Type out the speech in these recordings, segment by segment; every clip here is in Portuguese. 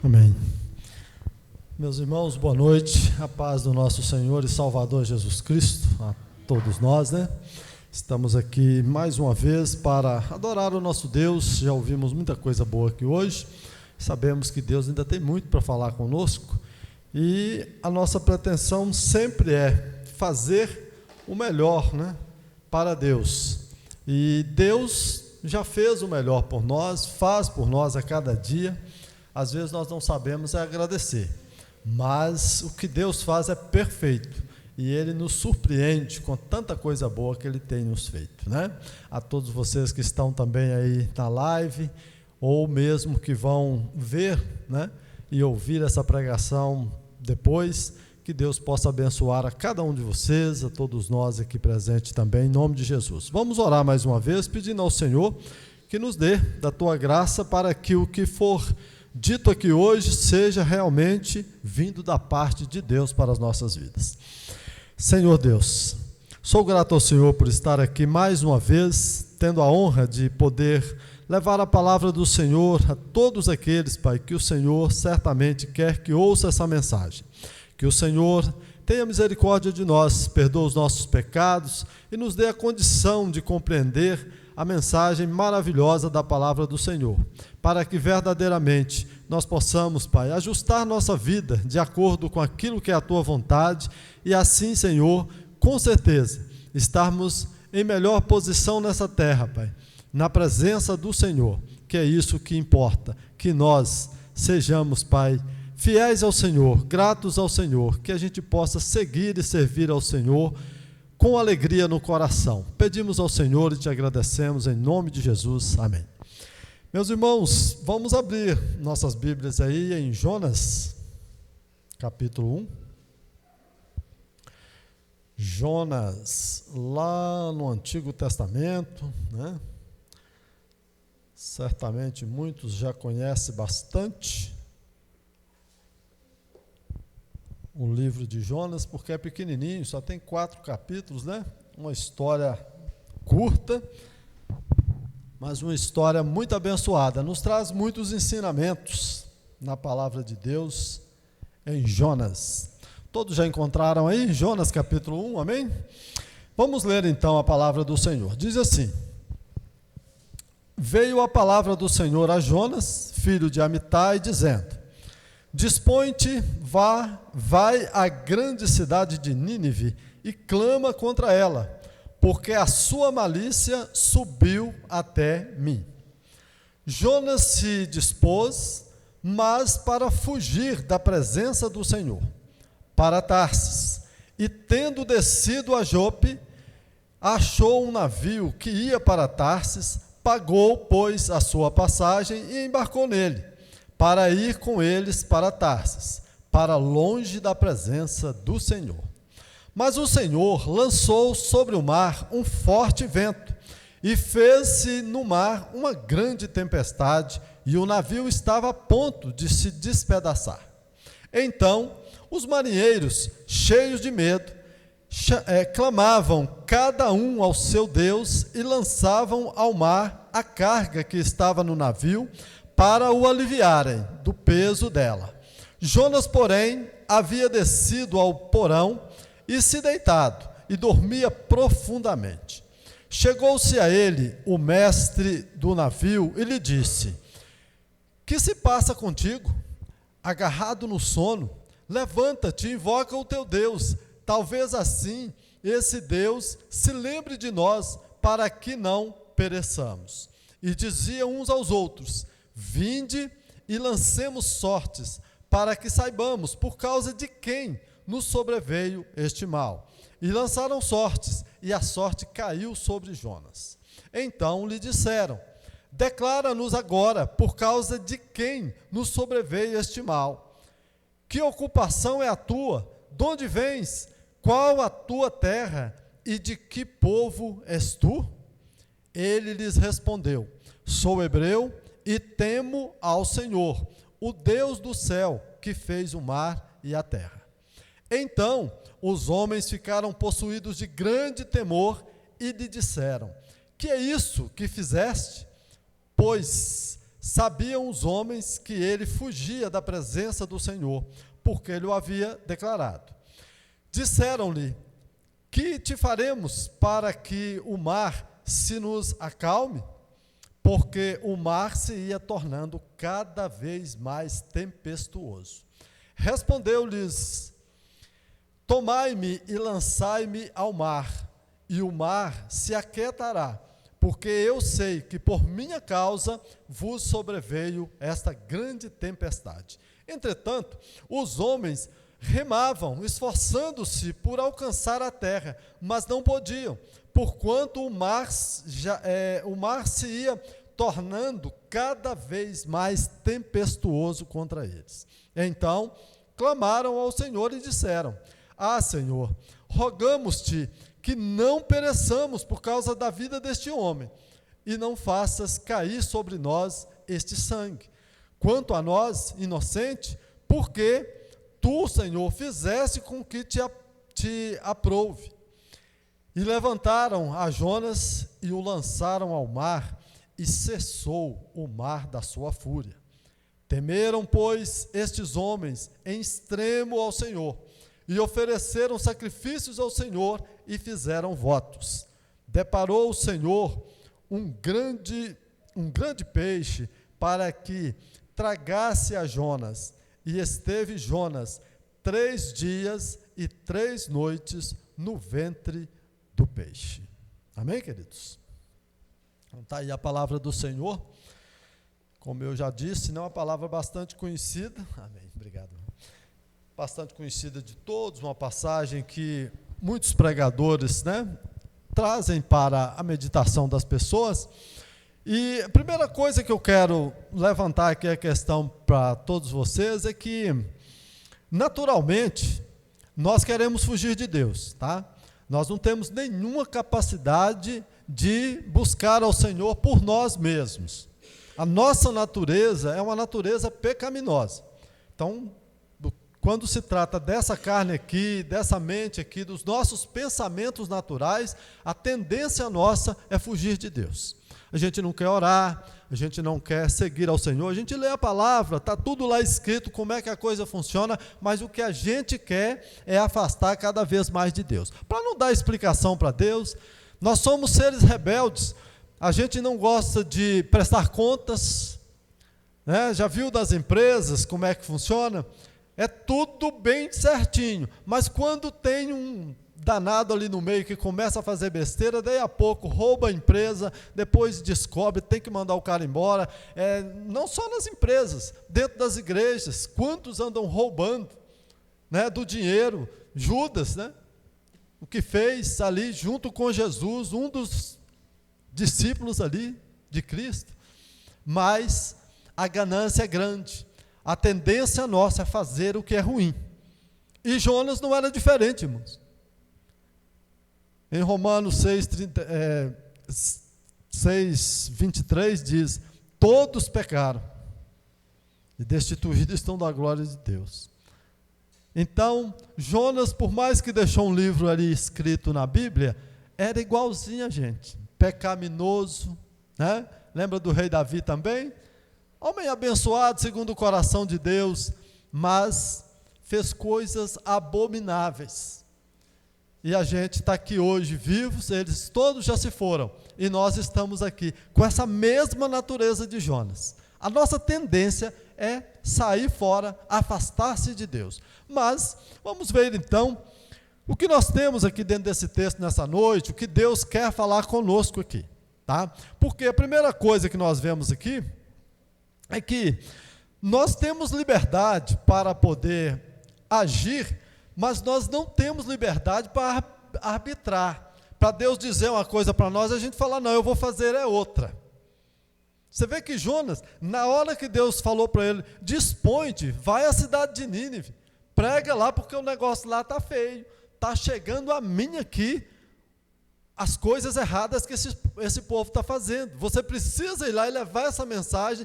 Amém. Meus irmãos, boa noite, a paz do nosso Senhor e Salvador Jesus Cristo, a todos nós, né? Estamos aqui mais uma vez para adorar o nosso Deus. Já ouvimos muita coisa boa aqui hoje, sabemos que Deus ainda tem muito para falar conosco e a nossa pretensão sempre é fazer o melhor, né, para Deus. E Deus já fez o melhor por nós, faz por nós a cada dia. Às vezes nós não sabemos agradecer, mas o que Deus faz é perfeito e Ele nos surpreende com tanta coisa boa que Ele tem nos feito, né? A todos vocês que estão também aí na live, ou mesmo que vão ver, né, e ouvir essa pregação depois, que Deus possa abençoar a cada um de vocês, a todos nós aqui presentes também, em nome de Jesus. Vamos orar mais uma vez, pedindo ao Senhor que nos dê da Tua graça para que o que for dito aqui hoje seja realmente vindo da parte de Deus para as nossas vidas. Senhor Deus, sou grato ao Senhor por estar aqui mais uma vez, tendo a honra de poder levar a palavra do Senhor a todos aqueles, Pai, que o Senhor certamente quer que ouça essa mensagem. Que o Senhor tenha misericórdia de nós, perdoa os nossos pecados e nos dê a condição de compreender a mensagem maravilhosa da palavra do Senhor, para que verdadeiramente nós possamos, Pai, ajustar nossa vida de acordo com aquilo que é a Tua vontade e assim, Senhor, com certeza, estarmos em melhor posição nessa terra, Pai, na presença do Senhor, que é isso que importa, que nós sejamos, Pai, fiéis ao Senhor, gratos ao Senhor, que a gente possa seguir e servir ao Senhor com alegria no coração. Pedimos ao Senhor e te agradecemos em nome de Jesus. Amém. Meus irmãos, vamos abrir nossas Bíblias aí em Jonas, capítulo 1. Jonas, lá no Antigo Testamento, né? Certamente muitos já conhecem bastante o livro de Jonas, porque é pequenininho, só tem 4 capítulos, né? Uma história curta, mas uma história muito abençoada. Nos traz muitos ensinamentos na palavra de Deus em Jonas. Todos já encontraram aí Jonas capítulo 1, amém? Vamos ler então a palavra do Senhor. Diz assim: Veio a palavra do Senhor a Jonas, filho de Amitai, dizendo: Dispõe-te, vai à grande cidade de Nínive e clama contra ela, porque a sua malícia subiu até mim. Jonas se dispôs, mas para fugir da presença do Senhor, para Tarsis, e tendo descido a Jope, achou um navio que ia para Tarsis, pagou, pois, a sua passagem e embarcou nele, para ir com eles para Tarsis, para longe da presença do Senhor. Mas o Senhor lançou sobre o mar um forte vento, e fez-se no mar uma grande tempestade, e o navio estava a ponto de se despedaçar. Então, os marinheiros, cheios de medo, clamavam cada um ao seu Deus e lançavam ao mar a carga que estava no navio, para o aliviarem do peso dela. Jonas, porém, havia descido ao porão e se deitado, e dormia profundamente. Chegou-se a ele o mestre do navio e lhe disse: Que se passa contigo? Agarrado no sono, levanta-te e invoca o teu Deus, talvez assim esse Deus se lembre de nós, para que não pereçamos. E diziam uns aos outros: Vinde e lancemos sortes, para que saibamos por causa de quem nos sobreveio este mal. E lançaram sortes, e a sorte caiu sobre Jonas. Então lhe disseram: Declara-nos agora por causa de quem nos sobreveio este mal. Que ocupação é a tua? De onde vens? Qual a tua terra? E de que povo és tu? Ele lhes respondeu: Sou hebreu, e temo ao Senhor, o Deus do céu, que fez o mar e a terra. Então os homens ficaram possuídos de grande temor e lhe disseram: Que é isso que fizeste? Pois Sabiam os homens que ele fugia da presença do Senhor, porque ele o havia declarado. Disseram-lhe: que te faremos para que o mar se nos acalme? Porque o mar se ia tornando cada vez mais tempestuoso. Respondeu-lhes: tomai-me e lançai-me ao mar, e o mar se aquietará, porque eu sei que por minha causa vos sobreveio esta grande tempestade. Entretanto, os homens remavam, esforçando-se por alcançar a terra, mas não podiam, porquanto o mar se ia tornando cada vez mais tempestuoso contra eles. Então, clamaram ao Senhor e disseram: ah, Senhor, rogamos-te que não pereçamos por causa da vida deste homem, e não faças cair sobre nós este sangue. Quanto a nós, inocente, porque tu, Senhor, fizeste com que te aprouve. E levantaram a Jonas e o lançaram ao mar, e cessou o mar da sua fúria. Temeram, pois, estes homens em extremo ao Senhor, e ofereceram sacrifícios ao Senhor, e fizeram votos. Deparou o Senhor um grande peixe para que tragasse a Jonas, e esteve Jonas 3 dias e 3 noites no ventre do peixe. Amém, queridos? Então está aí a palavra do Senhor. Como eu já disse, não é uma palavra bastante conhecida. Amém, obrigado. Bastante conhecida de todos, uma passagem que muitos pregadores, trazem para a meditação das pessoas. E a primeira coisa que eu quero levantar aqui a questão para todos vocês é que, naturalmente, nós queremos fugir de Deus, tá? Nós não temos nenhuma capacidade de buscar ao Senhor por nós mesmos. A nossa natureza é uma natureza pecaminosa. Então, quando se trata dessa carne aqui, dessa mente aqui, dos nossos pensamentos naturais, a tendência nossa é fugir de Deus. A gente não quer orar, a gente não quer seguir ao Senhor, a gente lê a palavra, está tudo lá escrito como é que a coisa funciona, mas o que a gente quer é afastar cada vez mais de Deus. Para não dar explicação para Deus, nós somos seres rebeldes, a gente não gosta de prestar contas, já viu das empresas como é que funciona? É tudo bem certinho, mas quando tem um danado ali no meio que começa a fazer besteira, daí a pouco rouba a empresa, depois descobre, tem que mandar o cara embora, não só nas empresas, dentro das igrejas, quantos andam roubando do dinheiro? Judas, o que fez ali junto com Jesus, um dos discípulos ali de Cristo, mas a ganância é grande, a tendência nossa é fazer o que é ruim, e Jonas não era diferente, irmãos. Em Romanos 6:23 diz: todos pecaram e destituídos estão da glória de Deus. Então, Jonas, por mais que deixou um livro ali escrito na Bíblia, era igualzinho a gente, pecaminoso, Lembra do rei Davi também? Homem abençoado segundo o coração de Deus, mas fez coisas abomináveis. E a gente está aqui hoje vivos, eles todos já se foram, e nós estamos aqui com essa mesma natureza de Jonas. A nossa tendência é sair fora, afastar-se de Deus. Mas vamos ver então o que nós temos aqui dentro desse texto nessa noite, o que Deus quer falar conosco aqui, tá? Porque a primeira coisa que nós vemos aqui é que nós temos liberdade para poder agir, mas nós não temos liberdade para arbitrar. Para Deus dizer uma coisa para nós, a gente fala: não, eu vou fazer outra. Você vê que Jonas, na hora que Deus falou para ele: dispõe-te, vai à cidade de Nínive, prega lá, porque o negócio lá está feio, está chegando a mim aqui as coisas erradas que esse povo está fazendo. Você precisa ir lá e levar essa mensagem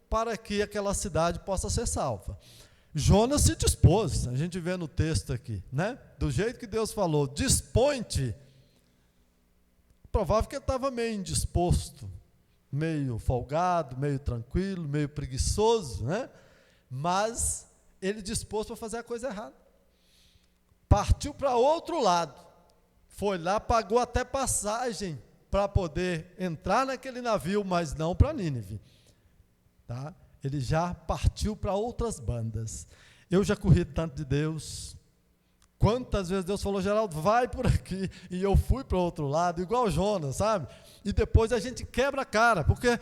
para que aquela cidade possa ser salva. Jonas se dispôs, a gente vê no texto aqui, do jeito que Deus falou: dispõe-te. Provável que ele estava meio indisposto, meio folgado, meio tranquilo, meio preguiçoso, né? Mas ele disposto a fazer a coisa errada. Partiu para outro lado. Foi lá, pagou até passagem para poder entrar naquele navio, mas não para Nínive. Tá? Ele já partiu para outras bandas. Eu já corri tanto de Deus. Quantas vezes Deus falou, Geraldo, vai por aqui, e eu fui para o outro lado, igual Jonas, sabe? E depois a gente quebra a cara, porque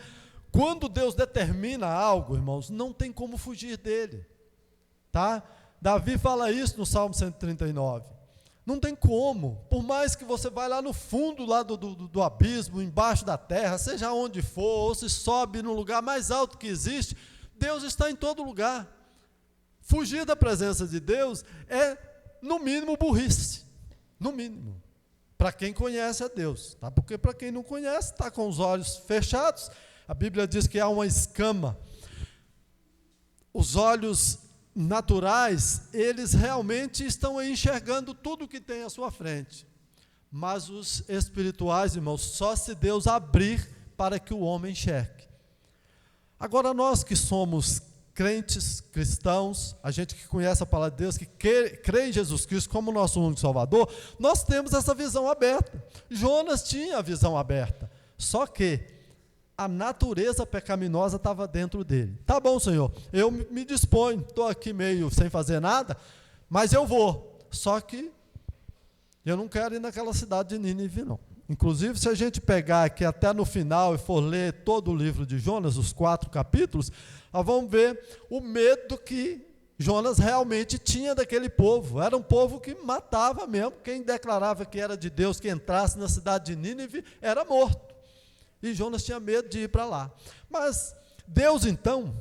quando Deus determina algo, irmãos, não tem como fugir dele, tá? Davi fala isso no Salmo 139, não tem como, por mais que você vá lá no fundo lá do abismo, embaixo da terra, seja onde for, ou se sobe no lugar mais alto que existe, Deus está em todo lugar. Fugir da presença de Deus é, no mínimo, burrice, no mínimo, para quem conhece a Deus, tá? Porque para quem não conhece, está com os olhos fechados. A Bíblia diz que há uma escama. Os olhos naturais, eles realmente estão enxergando tudo que tem à sua frente, mas os espirituais, irmãos, só se Deus abrir para que o homem enxergue. Agora, nós que somos crentes, cristãos, a gente que conhece a palavra de Deus, que crê em Jesus Cristo como nosso único Salvador, nós temos essa visão aberta. Jonas tinha a visão aberta, só que a natureza pecaminosa estava dentro dele. Tá bom, Senhor, eu me disponho, estou aqui meio sem fazer nada, mas eu vou, só que eu não quero ir naquela cidade de Nínive, não. Inclusive, se a gente pegar aqui até no final e for ler todo o livro de Jonas, os 4 capítulos, nós vamos ver o medo que Jonas realmente tinha daquele povo. Era um povo que matava mesmo. Quem declarava que era de Deus, que entrasse na cidade de Nínive, era morto. E Jonas tinha medo de ir para lá. Mas Deus, então,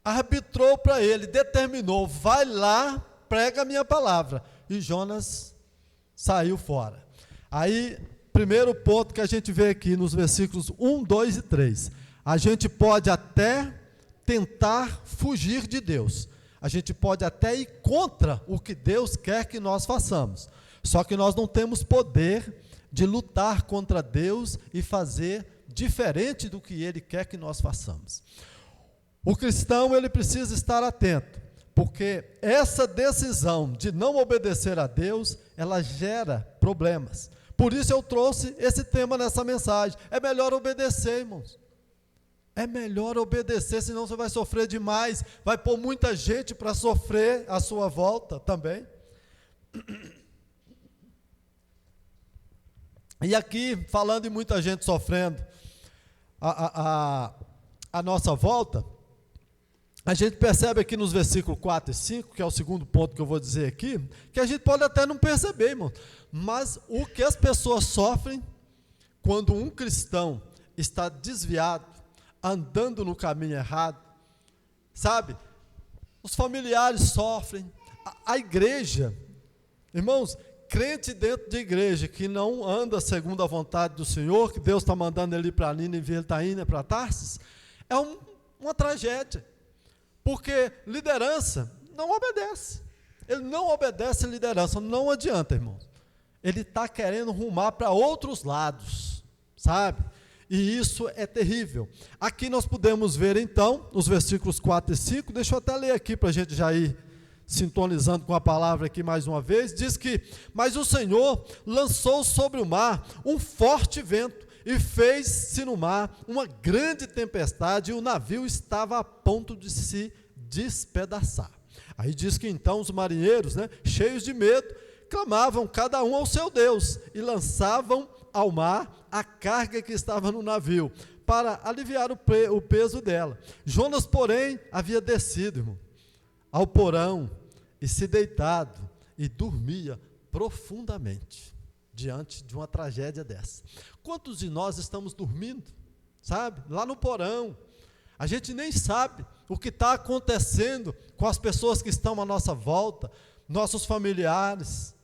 arbitrou para ele, determinou, vai lá, prega a minha palavra. E Jonas saiu fora. Aí, primeiro ponto que a gente vê aqui nos versículos 1, 2 e 3. A gente pode até tentar fugir de Deus. A gente pode até ir contra o que Deus quer que nós façamos. Só que nós não temos poder de lutar contra Deus e fazer diferente do que Ele quer que nós façamos. O cristão, ele precisa estar atento, porque essa decisão de não obedecer a Deus, ela gera problemas. Por isso eu trouxe esse tema nessa mensagem. É melhor obedecer, irmãos. É melhor obedecer, senão você vai sofrer demais, vai pôr muita gente para sofrer à sua volta também. E aqui, falando em muita gente sofrendo a nossa volta, a gente percebe aqui nos versículos 4 e 5, que é o segundo ponto que eu vou dizer aqui, que a gente pode até não perceber, irmão, mas o que as pessoas sofrem quando um cristão está desviado, andando no caminho errado, sabe? Os familiares sofrem, a igreja, irmãos, crente dentro de igreja que não anda segundo a vontade do Senhor, que Deus está mandando ele para Nínive, ele está indo para Tarsis, é uma tragédia, porque liderança não obedece, ele não obedece a liderança, não adianta, irmãos, ele está querendo rumar para outros lados, sabe? E isso é terrível. Aqui nós podemos ver então, os versículos 4 e 5, deixa eu até ler aqui para a gente já ir sintonizando com a palavra aqui mais uma vez, diz que, mas o Senhor lançou sobre o mar um forte vento, e fez-se no mar uma grande tempestade, e o navio estava a ponto de se despedaçar. Aí diz que então os marinheiros, cheios de medo, clamavam cada um ao seu Deus, e lançavam ao mar a carga que estava no navio, para aliviar o peso dela. Jonas, porém, havia descido, irmão, ao porão, e se deitado, e dormia profundamente, diante de uma tragédia dessa. Quantos de nós estamos dormindo, sabe, lá no porão, a gente nem sabe o que está acontecendo com as pessoas que estão à nossa volta, nossos familiares,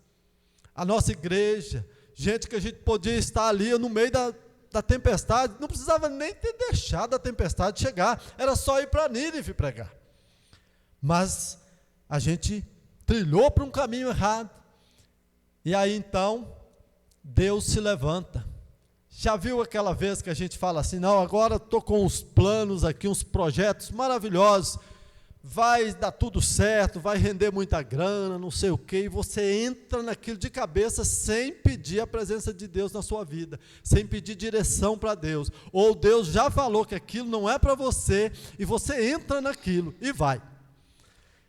a nossa igreja, gente que a gente podia estar ali no meio da tempestade, não precisava nem ter deixado a tempestade chegar, era só ir para Nínive pregar. Mas a gente trilhou para um caminho errado, e aí então, Deus se levanta, Já viu aquela vez que a gente fala assim, não, agora estou com uns planos aqui, uns projetos maravilhosos, vai dar tudo certo, vai render muita grana, não sei o quê, e você entra naquilo de cabeça sem pedir a presença de Deus na sua vida, sem pedir direção para Deus, ou Deus já falou que aquilo não é para você, e você entra naquilo e vai.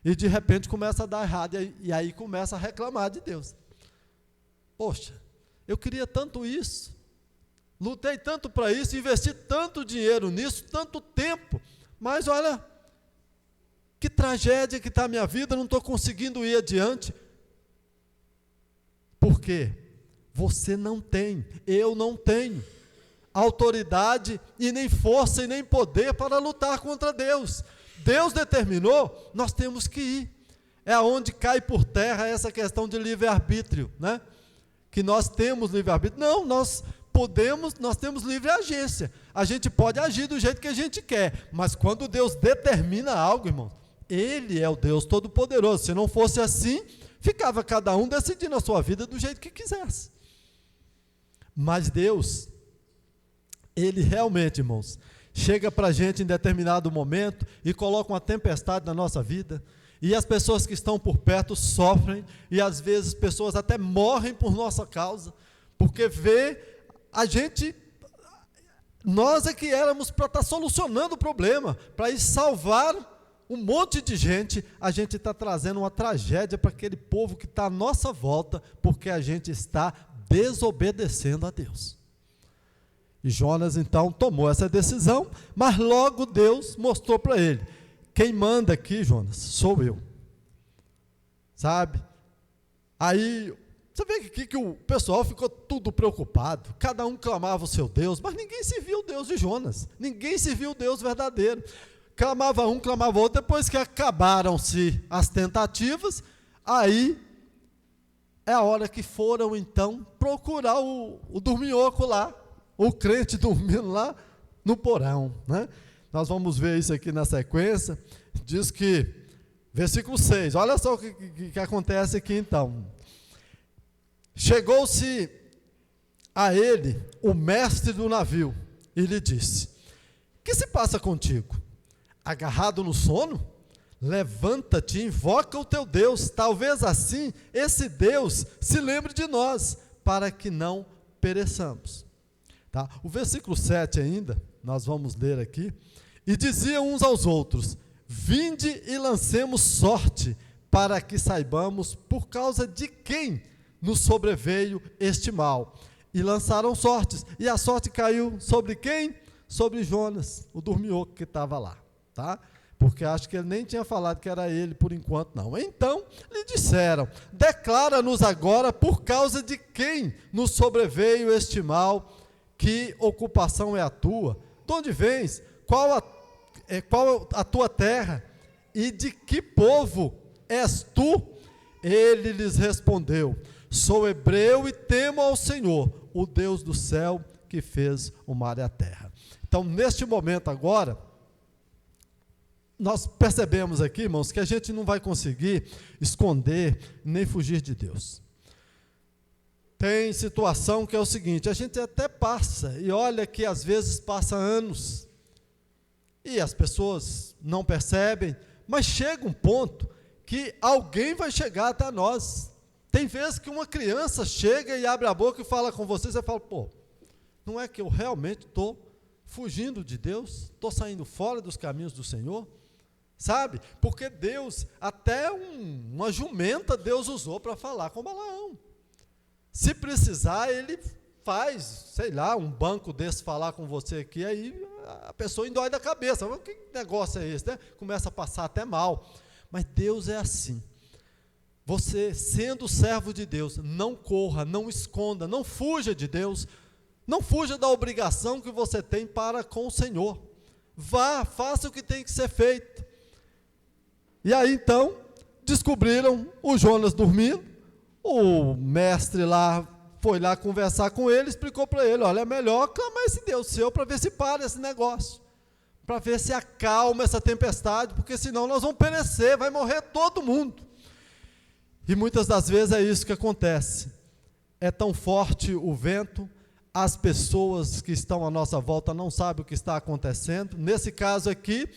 E de repente começa a dar errado, e aí começa a reclamar de Deus. Poxa, eu queria tanto isso, lutei tanto para isso, investi tanto dinheiro nisso, tanto tempo, mas olha, que tragédia que está a minha vida, não estou conseguindo ir adiante. Por quê? Você não tem, eu não tenho autoridade e nem força e nem poder para lutar contra Deus. Deus determinou, nós temos que ir. É onde cai por terra essa questão de livre-arbítrio, né? Que nós temos livre-arbítrio. Não, nós temos livre agência. A gente pode agir do jeito que a gente quer, mas quando Deus determina algo, irmão, Ele é o Deus Todo-Poderoso. Se não fosse assim, ficava cada um decidindo a sua vida do jeito que quisesse. Mas Deus, Ele realmente, irmãos, chega para a gente em determinado momento e coloca uma tempestade na nossa vida, e as pessoas que estão por perto sofrem, e às vezes pessoas até morrem por nossa causa, porque vê a gente, nós é que éramos para estar solucionando o problema, para ir salvar um monte de gente, a gente está trazendo uma tragédia para aquele povo que está à nossa volta, porque a gente está desobedecendo a Deus. E Jonas então tomou essa decisão, mas logo Deus mostrou para ele, quem manda aqui, Jonas, sou eu. Sabe? Aí, você vê que o pessoal ficou tudo preocupado, cada um clamava o seu Deus, mas ninguém se viu o Deus de Jonas, ninguém se viu o Deus verdadeiro. Clamava um, clamava outro, depois que acabaram-se as tentativas, aí é a hora que foram então procurar o dorminhoco lá, o crente dormindo lá no porão, né? Nós vamos ver isso aqui na sequência, diz que, versículo 6, olha só o que acontece aqui então. Chegou-se a ele o mestre do navio e lhe disse, que se passa contigo? Agarrado no sono? Levanta-te, invoca o teu Deus, talvez assim esse Deus se lembre de nós, para que não pereçamos. Tá? O versículo 7 ainda, nós vamos ler aqui, e diziam uns aos outros, vinde e lancemos sorte, para que saibamos por causa de quem nos sobreveio este mal. E lançaram sortes, e a sorte caiu sobre quem? Sobre Jonas, o dorminhoco que estava lá. Tá? Porque acho que ele nem tinha falado que era ele por enquanto não. Então lhe disseram, declara-nos agora por causa de quem nos sobreveio este mal, que ocupação é a tua, de onde vens, qual a tua terra, e de que povo és tu? Ele lhes respondeu, sou hebreu e temo ao Senhor, o Deus do céu, que fez o mar e a terra. Então neste momento agora, nós percebemos aqui, irmãos, que a gente não vai conseguir esconder nem fugir de Deus. Tem situação que é o seguinte, a gente até passa, e olha que às vezes passa anos, e as pessoas não percebem, mas chega um ponto que alguém vai chegar até nós. Tem vezes que uma criança chega e abre a boca e fala com você, você fala, pô, não é que eu realmente estou fugindo de Deus, estou saindo fora dos caminhos do Senhor? Sabe? Porque Deus, até uma jumenta Deus usou para falar com Balaão. Se precisar, ele faz, sei lá, um banco desse falar com você aqui, aí a pessoa endói da cabeça. Que negócio é esse, né? Começa a passar até mal. Mas Deus é assim. Você, sendo servo de Deus, não corra, não esconda, não fuja de Deus, não fuja da obrigação que você tem para com o Senhor. Vá, faça o que tem que ser feito. E aí então, descobriram o Jonas dormindo, o mestre lá foi lá conversar com ele, explicou para ele, olha, é melhor clamar esse Deus seu para ver se para esse negócio, para ver se acalma essa tempestade, porque senão nós vamos perecer, vai morrer todo mundo. E muitas das vezes é isso que acontece, é tão forte o vento, as pessoas que estão à nossa volta não sabem o que está acontecendo. Nesse caso aqui,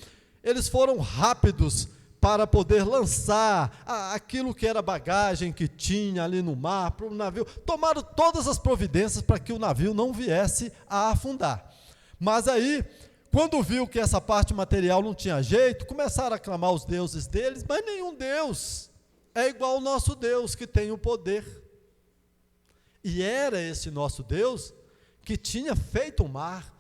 eles foram rápidos para poder lançar aquilo que era bagagem que tinha ali no mar, para o navio. Tomaram todas as providências para que o navio não viesse a afundar. Mas aí, quando viu que essa parte material não tinha jeito, começaram a clamar os deuses deles, mas nenhum Deus é igual ao nosso Deus, que tem o poder. E era esse nosso Deus que tinha feito o mar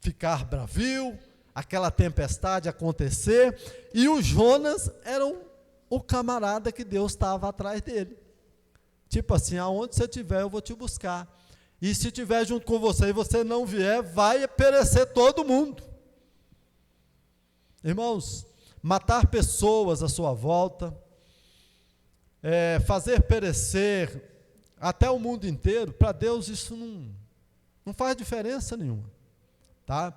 ficar bravio, aquela tempestade acontecer, e o Jonas era o camarada que Deus estava atrás dele. Tipo assim, aonde você estiver eu vou te buscar. E se estiver junto com você e você não vier, vai perecer todo mundo. Irmãos, matar pessoas à sua volta, fazer perecer até o mundo inteiro, para Deus isso não faz diferença nenhuma. Tá?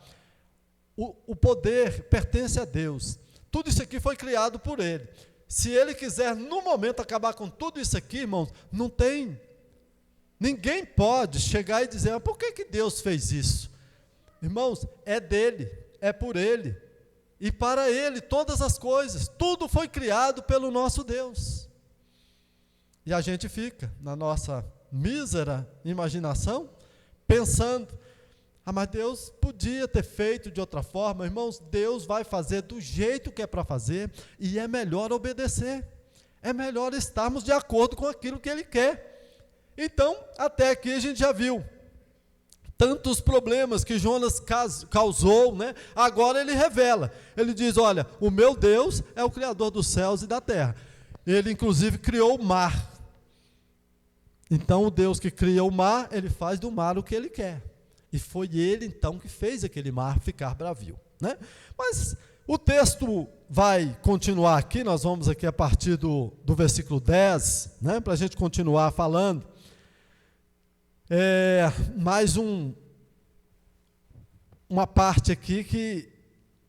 O poder pertence a Deus. Tudo isso aqui foi criado por Ele. Se Ele quiser, no momento, acabar com tudo isso aqui, irmãos, não tem... Ninguém pode chegar e dizer, mas por que Deus fez isso? Irmãos, é dele, é por Ele. E para Ele todas as coisas, tudo foi criado pelo nosso Deus. E a gente fica, na nossa mísera imaginação, pensando, mas Deus podia ter feito de outra forma. Irmãos, Deus vai fazer do jeito que é para fazer, e é melhor obedecer. É melhor estarmos de acordo com aquilo que Ele quer. Então, até aqui a gente já viu tantos problemas que Jonas causou, né? Agora ele revela, ele diz, olha, o meu Deus é o Criador dos céus e da terra. Ele inclusive criou o mar. Então o Deus que cria o mar, ele faz do mar o que ele quer. E foi ele então que fez aquele mar ficar bravio, né? Mas o texto vai continuar aqui, nós vamos aqui a partir do versículo 10, né? Para a gente continuar falando. Mais uma parte aqui que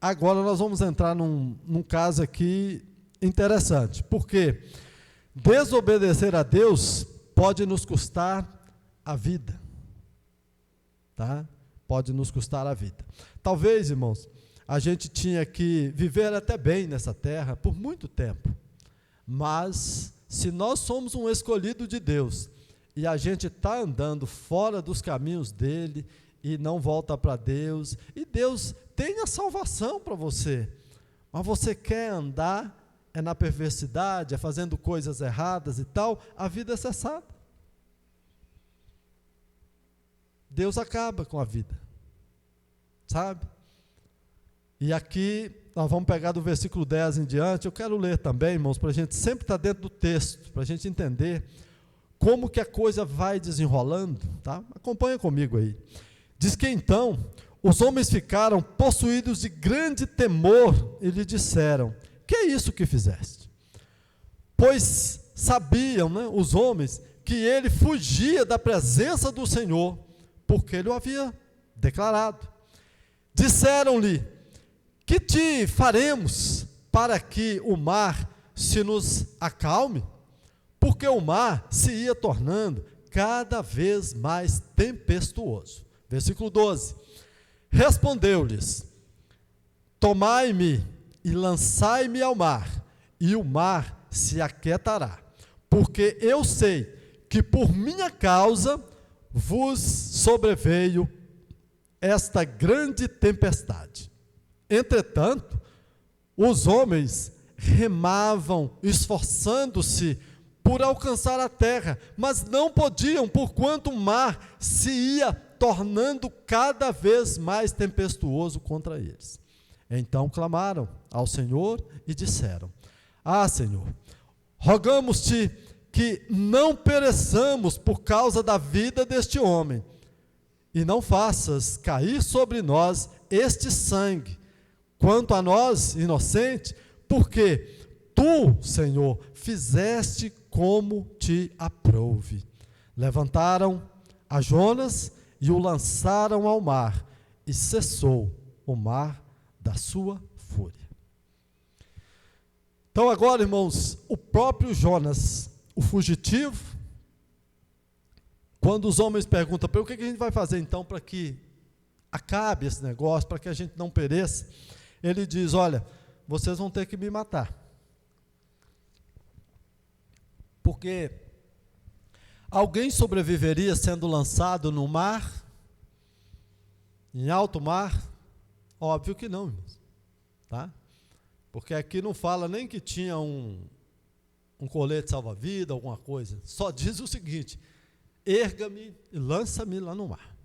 agora nós vamos entrar num caso aqui interessante, porque desobedecer a Deus pode nos custar a vida, tá? Pode nos custar a vida. Talvez, irmãos, a gente tinha que viver até bem nessa terra por muito tempo, mas se nós somos um escolhido de Deus, e a gente está andando fora dos caminhos dele, e não volta para Deus, e Deus tem a salvação para você, mas você quer andar na perversidade, fazendo coisas erradas e tal, a vida é cessada. Deus acaba com a vida, sabe? E aqui, nós vamos pegar do versículo 10 em diante, eu quero ler também, irmãos, para a gente sempre estar dentro do texto, para a gente entender como que a coisa vai desenrolando, tá? Acompanha comigo aí. Diz que então, os homens ficaram possuídos de grande temor e lhe disseram, que é isso que fizeste? Pois sabiam, né, os homens, que ele fugia da presença do Senhor, porque ele o havia declarado. Disseram-lhe, que te faremos para que o mar se nos acalme? Porque o mar se ia tornando cada vez mais tempestuoso. Versículo 12. Respondeu-lhes, tomai-me e lançai-me ao mar, e o mar se aquietará, porque eu sei que por minha causa vos sobreveio esta grande tempestade. Entretanto, os homens remavam, esforçando-se por alcançar a terra, mas não podiam, porquanto o mar se ia tornando cada vez mais tempestuoso contra eles. Então clamaram ao Senhor e disseram, Senhor, rogamos-te que não pereçamos por causa da vida deste homem, e não faças cair sobre nós este sangue, quanto a nós, inocente, porque tu, Senhor, fizeste como te aprouve. Levantaram a Jonas e o lançaram ao mar, e cessou o mar da sua fúria. Então agora, irmãos, o próprio Jonas, o fugitivo, Quando os homens perguntam para ele, o que a gente vai fazer então para que acabe esse negócio, para que a gente não pereça, ele diz, olha, vocês vão ter que me matar. Porque alguém sobreviveria sendo lançado no mar, em alto mar? Óbvio que não, irmãos. Tá? Porque aqui não fala nem que tinha um colete salva-vida, alguma coisa. Só diz o seguinte, erga-me e lança-me lá no mar.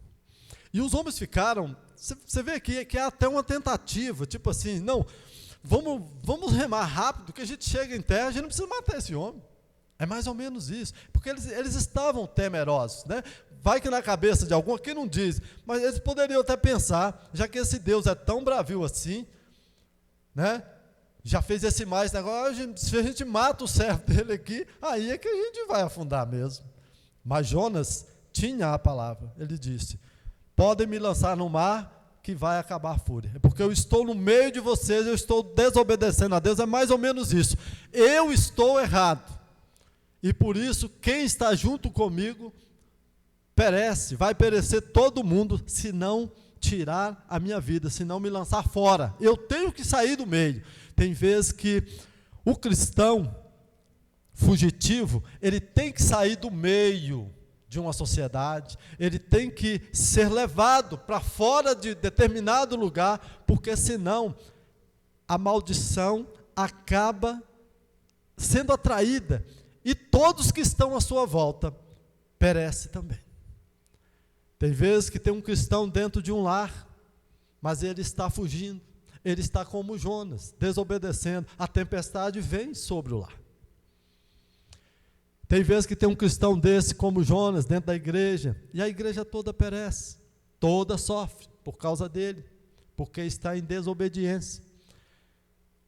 E os homens ficaram, você vê aqui que é até uma tentativa, tipo assim, não, vamos remar rápido, que a gente chega em terra, a gente não precisa matar esse homem. É mais ou menos isso, porque eles estavam temerosos, né? Vai que na cabeça de algum, aqui não diz, mas eles poderiam até pensar, já que esse Deus é tão bravio assim, né? Já fez esse mais negócio, se a gente mata o servo dele aqui, aí é que a gente vai afundar mesmo. Mas Jonas tinha a palavra, ele disse, podem me lançar no mar, que vai acabar a fúria, porque eu estou no meio de vocês, eu estou desobedecendo a Deus, é mais ou menos isso, eu estou errado, e por isso, quem está junto comigo, perece, vai perecer todo mundo, se não tirar a minha vida, se não me lançar fora, eu tenho que sair do meio. Tem vezes que o cristão fugitivo, ele tem que sair do meio de uma sociedade, ele tem que ser levado para fora de determinado lugar, porque senão a maldição acaba sendo atraída, e todos que estão à sua volta perecem também. Tem vezes que tem um cristão dentro de um lar, mas ele está fugindo, ele está como Jonas, desobedecendo, a tempestade vem sobre o lar. Tem vezes que tem um cristão desse como Jonas dentro da igreja, e a igreja toda perece, toda sofre por causa dele, porque está em desobediência.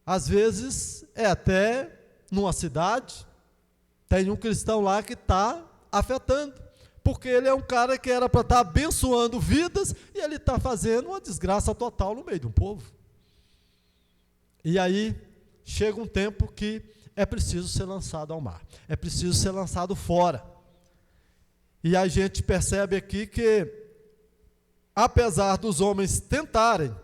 Às vezes é até numa cidade, tem um cristão lá que está afetando, porque ele é um cara que era para estar abençoando vidas, e ele está fazendo uma desgraça total no meio de um povo. E aí, chega um tempo que é preciso ser lançado ao mar, é preciso ser lançado fora. E a gente percebe aqui que, apesar dos homens tentarem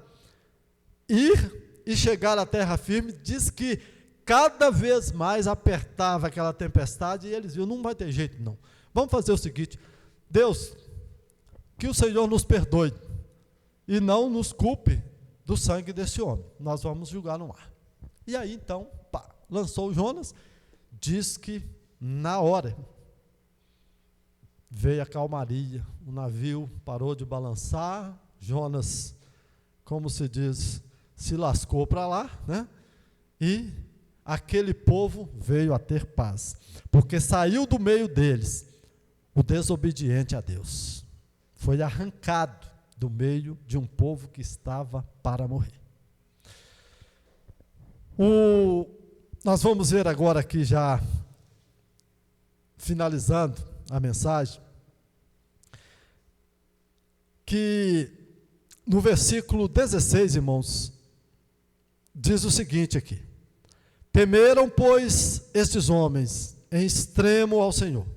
ir e chegar à terra firme, diz que cada vez mais apertava aquela tempestade, e eles viram, não vai ter jeito não, vamos fazer o seguinte, Deus, que o Senhor nos perdoe, e não nos culpe do sangue desse homem, nós vamos julgar no mar. E aí então, lançou Jonas, diz que na hora, veio a calmaria, o navio parou de balançar, Jonas, como se diz, se lascou para lá, né? E aquele povo veio a ter paz, porque saiu do meio deles o desobediente a Deus, foi arrancado do meio de um povo que estava para morrer. Nós vamos ver agora aqui, já finalizando a mensagem, que no versículo 16, irmãos, diz o seguinte aqui: temeram, pois, estes homens em extremo ao Senhor,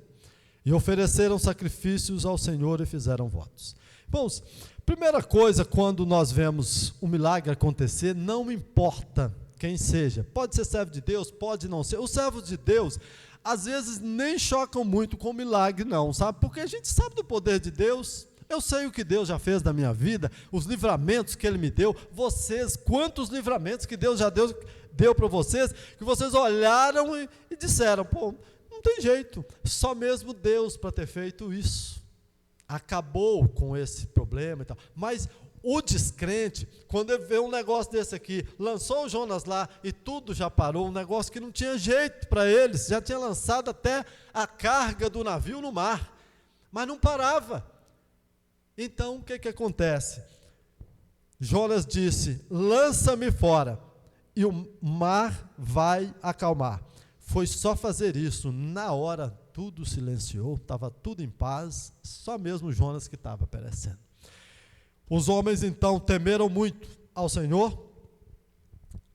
e ofereceram sacrifícios ao Senhor e fizeram votos. Irmãos, primeira coisa, quando nós vemos um milagre acontecer, não importa quem seja, pode ser servo de Deus, pode não ser, os servos de Deus, às vezes nem chocam muito com o milagre não, sabe, porque a gente sabe do poder de Deus, eu sei o que Deus já fez na minha vida, os livramentos que Ele me deu, vocês, quantos livramentos que Deus já deu para vocês, que vocês olharam e disseram, pô, não tem jeito, só mesmo Deus para ter feito isso, acabou com esse problema e tal, mas o descrente, quando ele vê um negócio desse aqui, lançou o Jonas lá e tudo já parou, um negócio que não tinha jeito para eles, já tinha lançado até a carga do navio no mar, mas não parava. Então o que acontece? Jonas disse, lança-me fora, e o mar vai acalmar. Foi só fazer isso, na hora tudo silenciou, estava tudo em paz, só mesmo Jonas que estava perecendo. Os homens então temeram muito ao Senhor,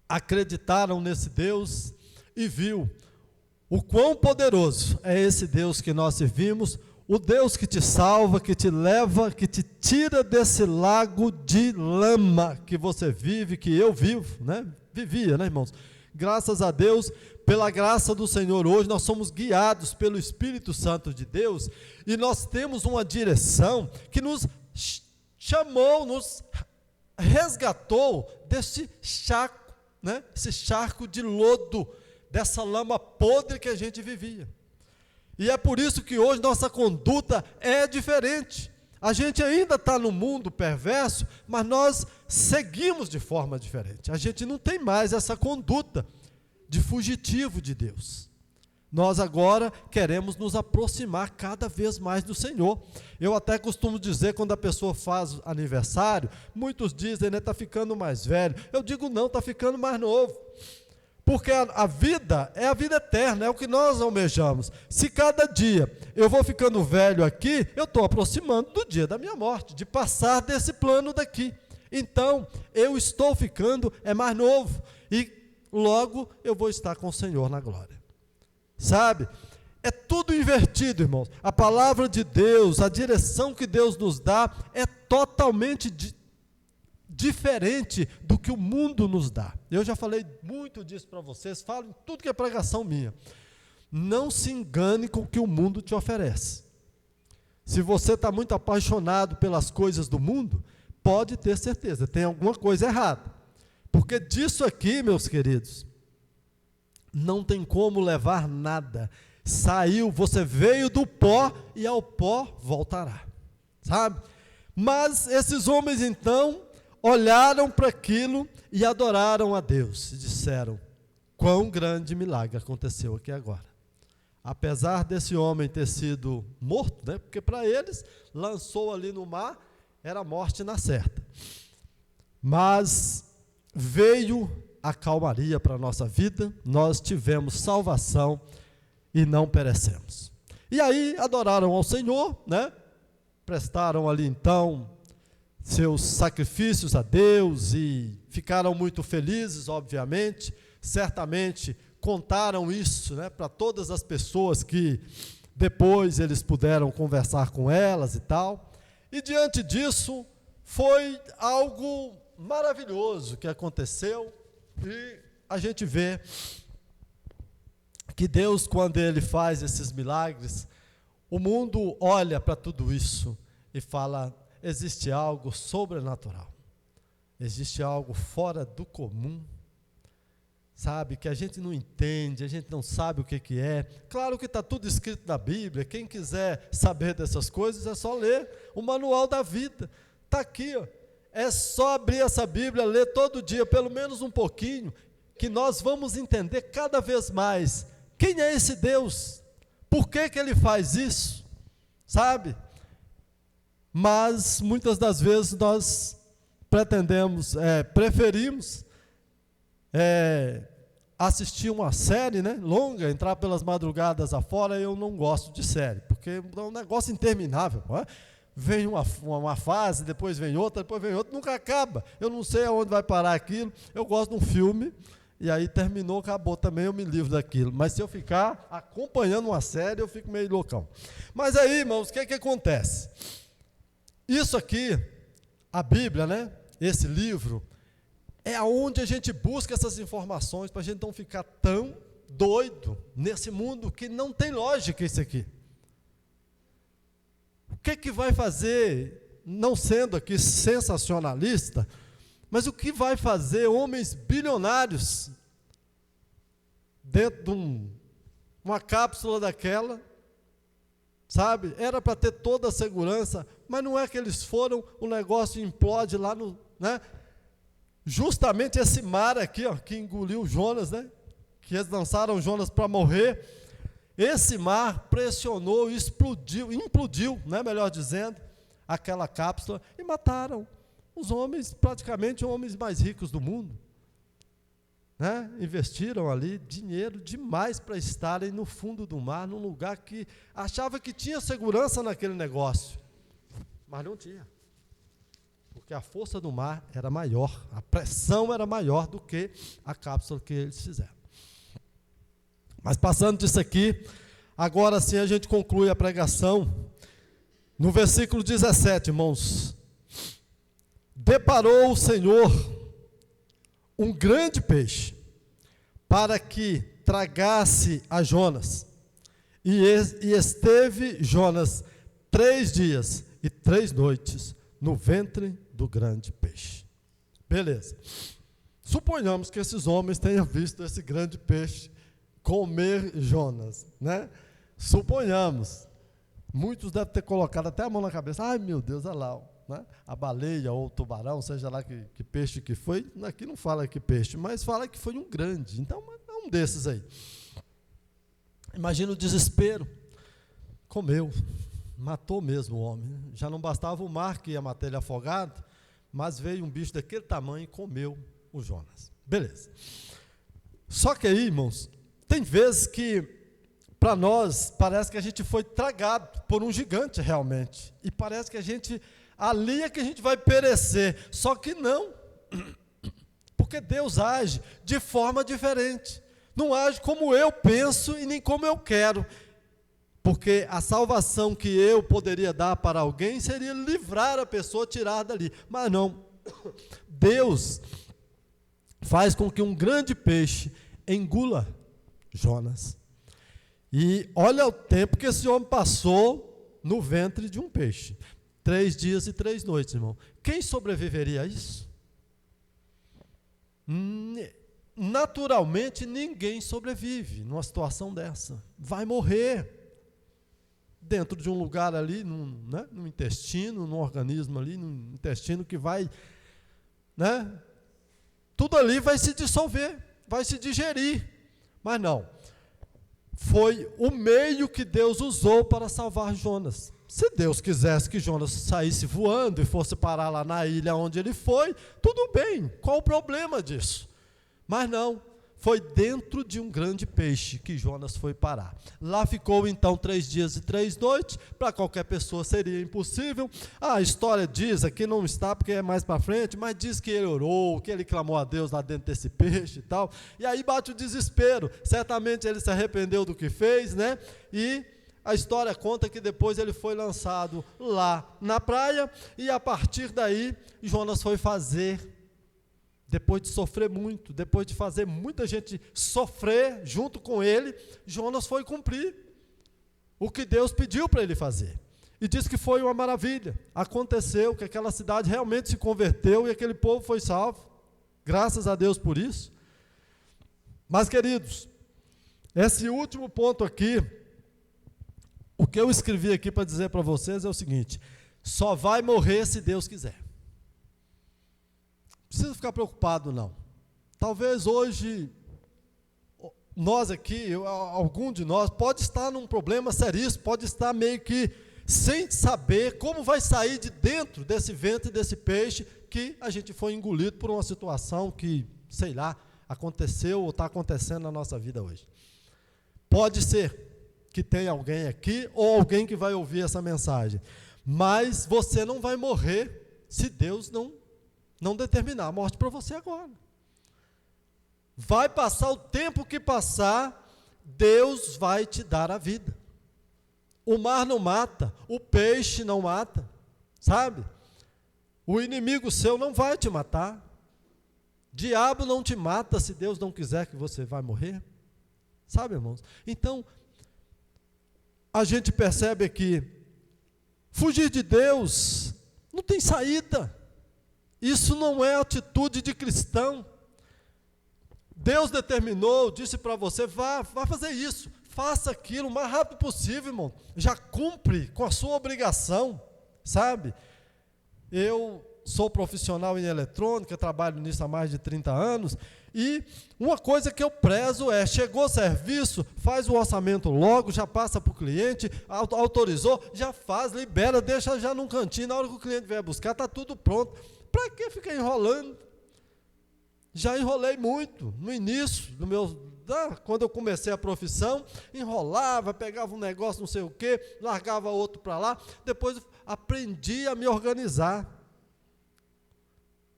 acreditaram nesse Deus e viu o quão poderoso é esse Deus que nós servimos, o Deus que te salva, que te leva, que te tira desse lago de lama que você vive, que eu vivo, né? Vivia, né, irmãos? Graças a Deus, pela graça do Senhor, hoje nós somos guiados pelo Espírito Santo de Deus e nós temos uma direção que nos chamou, nos resgatou desse charco, né? Esse charco de lodo, dessa lama podre que a gente vivia. E é por isso que hoje nossa conduta é diferente. A gente ainda está no mundo perverso, mas nós seguimos de forma diferente. A gente não tem mais essa conduta de fugitivo de Deus. Nós agora queremos nos aproximar cada vez mais do Senhor. Eu até costumo dizer, quando a pessoa faz aniversário, muitos dizem, né, está ficando mais velho. Eu digo, não, está ficando mais novo. Porque a vida é a vida eterna, é o que nós almejamos. Se cada dia eu vou ficando velho aqui, eu estou aproximando do dia da minha morte, de passar desse plano daqui. Então, eu estou ficando mais novo e logo eu vou estar com o Senhor na glória. Sabe? É tudo invertido, irmãos. A palavra de Deus, a direção que Deus nos dá é totalmente diferente do que o mundo nos dá. Eu já falei muito disso para vocês, falo em tudo que é pregação minha. Não se engane com o que o mundo te oferece. Se você está muito apaixonado pelas coisas do mundo, pode ter certeza, tem alguma coisa errada. Porque disso aqui, meus queridos, não tem como levar nada. Saiu, você veio do pó e ao pó voltará. Sabe? Mas esses homens então olharam para aquilo e adoraram a Deus. E disseram, quão grande milagre aconteceu aqui agora. Apesar desse homem ter sido morto, né? Porque para eles, lançou ali no mar, era a morte na certa. Mas veio a calmaria para a nossa vida, nós tivemos salvação e não perecemos. E aí adoraram ao Senhor, né? Prestaram ali então seus sacrifícios a Deus e ficaram muito felizes, obviamente. Certamente contaram isso, né, para todas as pessoas que depois eles puderam conversar com elas e tal. E diante disso, foi algo maravilhoso que aconteceu. E a gente vê que Deus, quando Ele faz esses milagres, o mundo olha para tudo isso e fala, existe algo sobrenatural, existe algo fora do comum, sabe, que a gente não entende, a gente não sabe o que é. Claro que está tudo escrito na Bíblia, quem quiser saber dessas coisas é só ler o manual da vida, está aqui, ó. É só abrir essa Bíblia, ler todo dia, pelo menos um pouquinho, que nós vamos entender cada vez mais quem é esse Deus, por que Ele faz isso, sabe? Mas muitas das vezes nós preferimos assistir uma série, né, longa, entrar pelas madrugadas afora. Eu não gosto de série, porque é um negócio interminável, não é? Vem uma fase, depois vem outra, nunca acaba. Eu não sei aonde vai parar aquilo. Eu gosto de um filme, e aí terminou, acabou também, eu me livro daquilo. Mas se eu ficar acompanhando uma série, eu fico meio loucão. Mas aí, irmãos, o que acontece? Isso aqui, a Bíblia, né? Esse livro, é aonde a gente busca essas informações, para a gente não ficar tão doido nesse mundo que não tem lógica isso aqui. O que vai fazer, não sendo aqui sensacionalista, mas o que vai fazer homens bilionários dentro de uma cápsula daquela, sabe? Era para ter toda a segurança, mas não é que eles foram, o negócio implode lá no, né? Justamente esse mar aqui, ó, que engoliu Jonas, né? Que eles lançaram Jonas para morrer. Esse mar pressionou, implodiu, né, melhor dizendo, aquela cápsula e mataram os homens, praticamente os homens mais ricos do mundo. Né? Investiram ali dinheiro demais para estarem no fundo do mar, num lugar que achava que tinha segurança naquele negócio, mas não tinha. Porque a força do mar era maior, a pressão era maior do que a cápsula que eles fizeram. Mas passando disso aqui, Agora sim a gente conclui a pregação. No versículo 17, irmãos. Deparou o Senhor um grande peixe para que tragasse a Jonas. E esteve Jonas 3 dias e 3 noites no ventre do grande peixe. Beleza. Suponhamos que esses homens tenham visto esse grande peixe comer Jonas, né? Suponhamos. Muitos devem ter colocado até a mão na cabeça. Ai, meu Deus, olha lá, né? A baleia ou o tubarão, seja lá que peixe que foi. Aqui não fala que peixe, mas fala que foi um grande. Então, é um desses aí. Imagina o desespero. Comeu, matou mesmo o homem. Já não bastava o mar que ia matar ele afogado, mas veio um bicho daquele tamanho e comeu o Jonas. Beleza. Só que aí, irmãos, tem vezes que para nós parece que a gente foi tragado por um gigante realmente. E parece que ali é que a gente vai perecer. Só que não. Porque Deus age de forma diferente. Não age como eu penso e nem como eu quero. Porque a salvação que eu poderia dar para alguém seria livrar a pessoa, tirar dali. Mas não. Deus faz com que um grande peixe engula Jonas. E olha o tempo que esse homem passou no ventre de um peixe. 3 dias e 3 noites, irmão. Quem sobreviveria a isso? Naturalmente, ninguém sobrevive numa situação dessa. Vai morrer dentro de um lugar ali, no intestino, num organismo ali, no intestino que vai, né? Tudo ali vai se dissolver, vai se digerir. Mas não. Foi o meio que Deus usou para salvar Jonas. Se Deus quisesse que Jonas saísse voando e fosse parar lá na ilha onde ele foi, tudo bem, qual o problema disso? Mas não, foi dentro de um grande peixe que Jonas foi parar. Lá ficou então 3 dias e 3 noites, para qualquer pessoa seria impossível. A história diz, aqui não está porque é mais para frente, mas diz que ele orou, que ele clamou a Deus lá dentro desse peixe e tal. E aí bate o desespero, certamente ele se arrependeu do que fez, né? E a história conta que depois ele foi lançado lá na praia, e a partir daí Jonas foi fazer. Depois de sofrer muito, depois de fazer muita gente sofrer junto com ele, Jonas foi cumprir o que Deus pediu para ele fazer. E diz que foi uma maravilha. Aconteceu que aquela cidade realmente se converteu e aquele povo foi salvo. Graças a Deus por isso. Mas, queridos, esse último ponto aqui, o que eu escrevi aqui para dizer para vocês é o seguinte: só vai morrer se Deus quiser. Não precisa ficar preocupado, não. Talvez hoje, nós aqui, algum de nós, pode estar num problema seríssimo, pode estar meio que sem saber como vai sair de dentro desse ventre, desse peixe, que a gente foi engolido por uma situação que, sei lá, aconteceu ou está acontecendo na nossa vida hoje. Pode ser que tenha alguém aqui, ou alguém que vai ouvir essa mensagem, mas você não vai morrer se Deus não determinar a morte para você agora. Vai passar o tempo que passar, Deus vai te dar a vida. O mar não mata, o peixe não mata, sabe? O inimigo seu não vai te matar. Diabo não te mata se Deus não quiser que você vai morrer. Sabe, irmãos? Então, a gente percebe que fugir de Deus não tem saída. Isso não é atitude de cristão. Deus determinou, disse para você, vá fazer isso, faça aquilo o mais rápido possível, irmão. Já cumpre com a sua obrigação, sabe? Eu sou profissional em eletrônica, trabalho nisso há mais de 30 anos, e uma coisa que eu prezo é, chegou o serviço, faz o orçamento logo, já passa para o cliente, autorizou, já faz, libera, deixa já num cantinho, na hora que o cliente vier buscar, está tudo pronto. Para que ficar enrolando? Já enrolei muito no início do quando eu comecei a profissão, enrolava, pegava um negócio não sei o quê, largava outro para lá, depois aprendi a me organizar.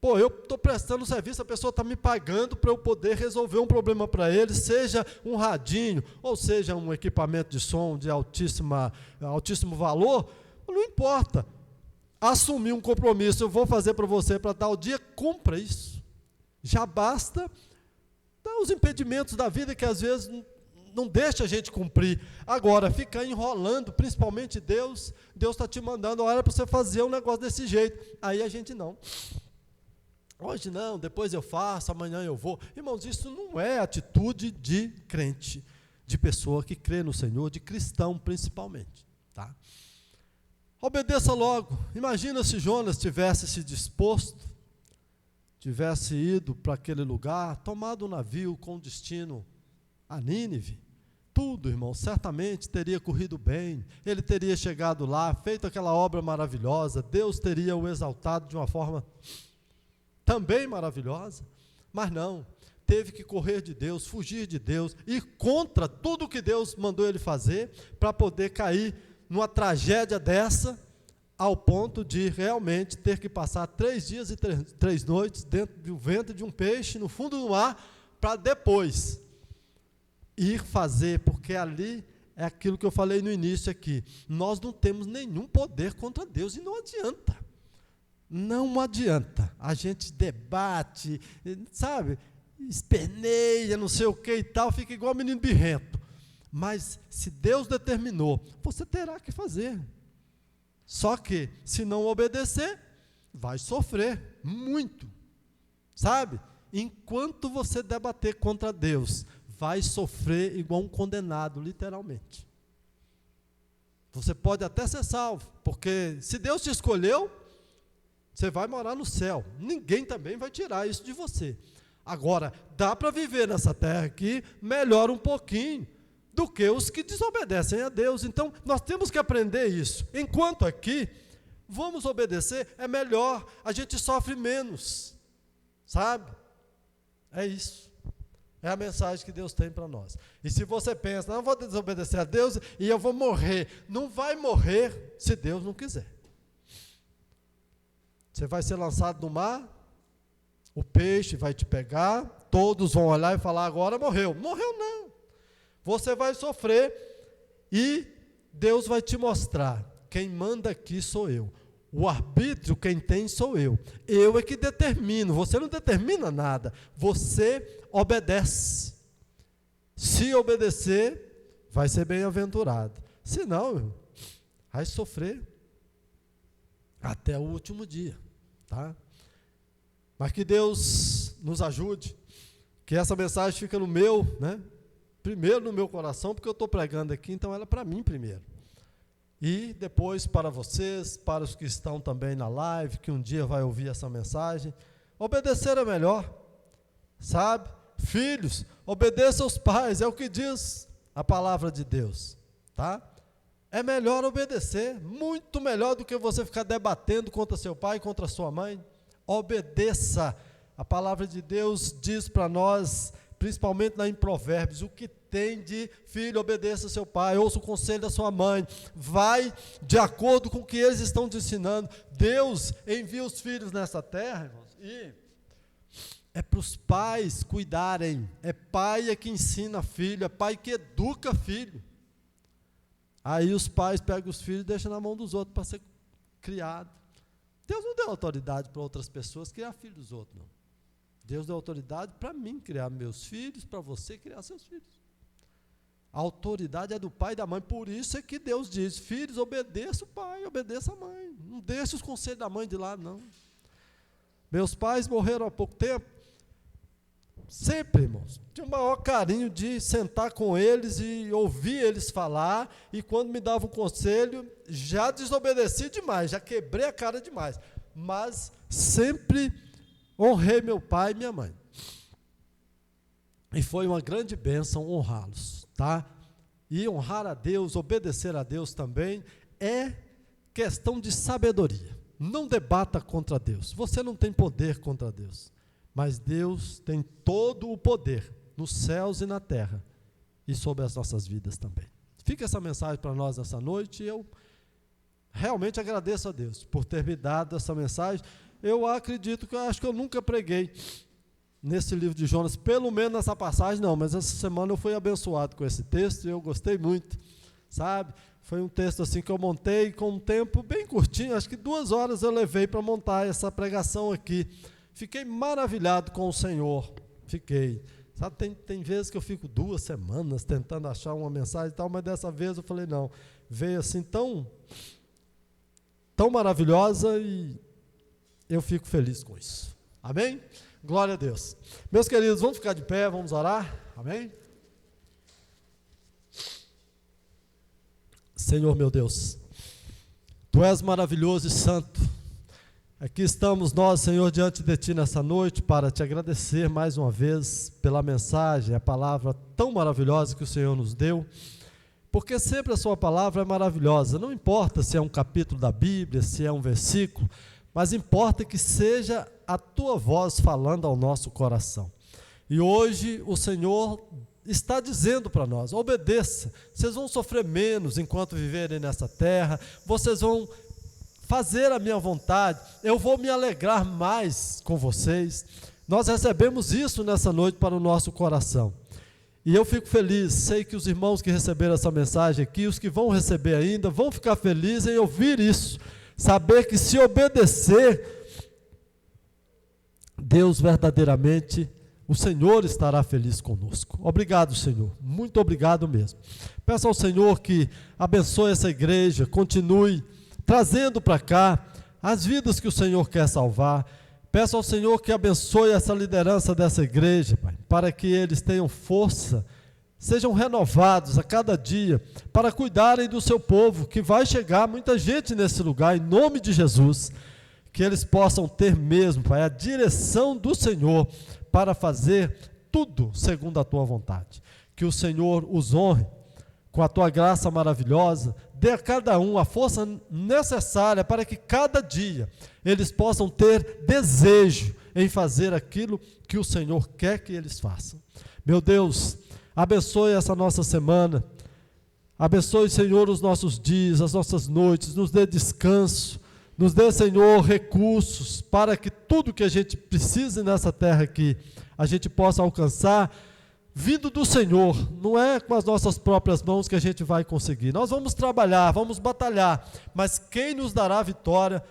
Pô, eu estou prestando serviço, a pessoa está me pagando para eu poder resolver um problema para ele, seja um radinho, ou seja um equipamento de som de altíssimo valor, não importa. Assumir um compromisso, eu vou fazer para você para tal dia, cumpra isso. Já basta os impedimentos da vida que às vezes não deixa a gente cumprir. Agora, ficar enrolando, principalmente Deus está te mandando, olha, para você fazer um negócio desse jeito. Aí a gente não. Hoje não, depois eu faço, amanhã eu vou. Irmãos, isso não é atitude de crente, de pessoa que crê no Senhor, de cristão principalmente. Tá? Obedeça logo. Imagina se Jonas tivesse se disposto, tivesse ido para aquele lugar, tomado um navio com destino a Nínive. Tudo, irmão, certamente teria corrido bem. Ele teria chegado lá, feito aquela obra maravilhosa. Deus teria o exaltado de uma forma também maravilhosa. Mas não, teve que correr de Deus, fugir de Deus, ir contra tudo que Deus mandou ele fazer, para poder cair numa tragédia dessa, ao ponto de realmente ter que passar 3 dias e 3 noites dentro do ventre de um peixe, no fundo do mar, para depois ir fazer, porque ali é aquilo que eu falei no início aqui, nós não temos nenhum poder contra Deus, e não adianta. Não adianta. A gente debate, sabe, esperneia, não sei o que e tal, fica igual menino birrento. Mas se Deus determinou, você terá que fazer. Só que, se não obedecer, vai sofrer muito. Sabe? Enquanto você debater contra Deus, vai sofrer igual um condenado, literalmente. Você pode até ser salvo, porque se Deus te escolheu, você vai morar no céu. Ninguém também vai tirar isso de você. Agora, dá para viver nessa terra aqui melhor um pouquinho do que os que desobedecem a Deus. Então, nós temos que aprender isso. Enquanto aqui, vamos obedecer, é melhor, a gente sofre menos. Sabe? É isso. É a mensagem que Deus tem para nós. E se você pensa, não vou desobedecer a Deus e eu vou morrer. Não vai morrer se Deus não quiser. Você vai ser lançado no mar, o peixe vai te pegar, todos vão olhar e falar, agora morreu. Morreu não. Você vai sofrer e Deus vai te mostrar, quem manda aqui sou eu. O arbítrio quem tem sou eu. Eu é que determino, você não determina nada, você obedece. Se obedecer, vai ser bem-aventurado. Se não, vai sofrer até o último dia. Tá? Mas que Deus nos ajude, que essa mensagem fica no meu, primeiro no meu coração, porque eu estou pregando aqui, então ela é para mim primeiro. E depois para vocês, para os que estão também na live, que um dia vai ouvir essa mensagem. Obedecer é melhor, sabe? Filhos, obedeça aos pais, é o que diz a palavra de Deus, tá? É melhor obedecer, muito melhor do que você ficar debatendo contra seu pai, contra sua mãe. Obedeça. A palavra de Deus diz para nós, principalmente lá em Provérbios, o que tem de filho, obedeça seu pai, ouça o conselho da sua mãe, vai de acordo com o que eles estão te ensinando. Deus envia os filhos nessa terra, irmãos, e é para os pais cuidarem, é pai que ensina filho, é pai que educa filho. Aí os pais pegam os filhos e deixam na mão dos outros para ser criado. Deus não deu autoridade para outras pessoas criar filhos dos outros, não. Deus deu autoridade para mim criar meus filhos, para você criar seus filhos. A autoridade é do pai e da mãe, por isso é que Deus diz, filhos, obedeça o pai, obedeça a mãe. Não deixe os conselhos da mãe de lado, não. Meus pais morreram há pouco tempo. Sempre, irmãos, tinha o maior carinho de sentar com eles e ouvir eles falar, e quando me davam um conselho, já desobedeci demais, já quebrei a cara demais, mas sempre honrei meu pai e minha mãe. E foi uma grande bênção honrá-los, tá? E honrar a Deus, obedecer a Deus também, é questão de sabedoria. Não debata contra Deus, você não tem poder contra Deus. Mas Deus tem todo o poder, nos céus e na terra, e sobre as nossas vidas também. Fica essa mensagem para nós nessa noite, e eu realmente agradeço a Deus por ter me dado essa mensagem. eu acredito que eu acho que eu nunca preguei nesse livro de Jonas, pelo menos nessa passagem não, mas essa semana eu fui abençoado com esse texto e eu gostei muito, sabe? Foi um texto assim que eu montei com um tempo bem curtinho, acho que 2 horas eu levei para montar essa pregação aqui. Fiquei maravilhado com o Senhor, fiquei. Sabe, tem vezes que eu fico 2 semanas tentando achar uma mensagem e tal, mas dessa vez eu falei, não, veio assim tão maravilhosa e eu fico feliz com isso. Amém? Glória a Deus. Meus queridos, vamos ficar de pé, vamos orar. Amém? Senhor meu Deus, Tu és maravilhoso e santo. Aqui estamos nós, Senhor, diante de Ti nessa noite para Te agradecer mais uma vez pela mensagem, a palavra tão maravilhosa que o Senhor nos deu, porque sempre a Sua palavra é maravilhosa, não importa se é um capítulo da Bíblia, se é um versículo, mas importa que seja a Tua voz falando ao nosso coração. E hoje o Senhor está dizendo para nós, obedeça, vocês vão sofrer menos enquanto viverem nessa terra, vocês vão fazer a minha vontade, eu vou me alegrar mais com vocês. Nós recebemos isso nessa noite para o nosso coração. E eu fico feliz, sei que os irmãos que receberam essa mensagem aqui, os que vão receber ainda, vão ficar felizes em ouvir isso, saber que se obedecer, Deus verdadeiramente, o Senhor estará feliz conosco. Obrigado, Senhor, muito obrigado mesmo. Peço ao Senhor que abençoe essa igreja, continue trazendo para cá as vidas que o Senhor quer salvar. Peço ao Senhor que abençoe essa liderança dessa igreja, Pai, para que eles tenham força, sejam renovados a cada dia, para cuidarem do seu povo, que vai chegar muita gente nesse lugar, em nome de Jesus, que eles possam ter mesmo, Pai, a direção do Senhor, para fazer tudo segundo a Tua vontade. Que o Senhor os honre com a Tua graça maravilhosa, dê a cada um a força necessária para que cada dia eles possam ter desejo em fazer aquilo que o Senhor quer que eles façam. Meu Deus, abençoe essa nossa semana, abençoe, Senhor, os nossos dias, as nossas noites, nos dê descanso, nos dê, Senhor, recursos para que tudo que a gente precise nessa terra aqui, a gente possa alcançar, vindo do Senhor. Não é com as nossas próprias mãos que a gente vai conseguir. Nós vamos trabalhar, vamos batalhar, mas quem nos dará a vitória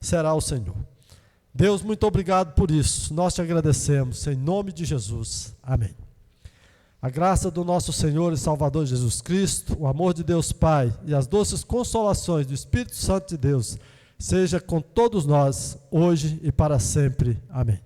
será o Senhor. Deus, muito obrigado por isso. Nós te agradecemos, em nome de Jesus. Amém. A graça do nosso Senhor e Salvador Jesus Cristo, o amor de Deus Pai e as doces consolações do Espírito Santo de Deus seja com todos nós, hoje e para sempre. Amém.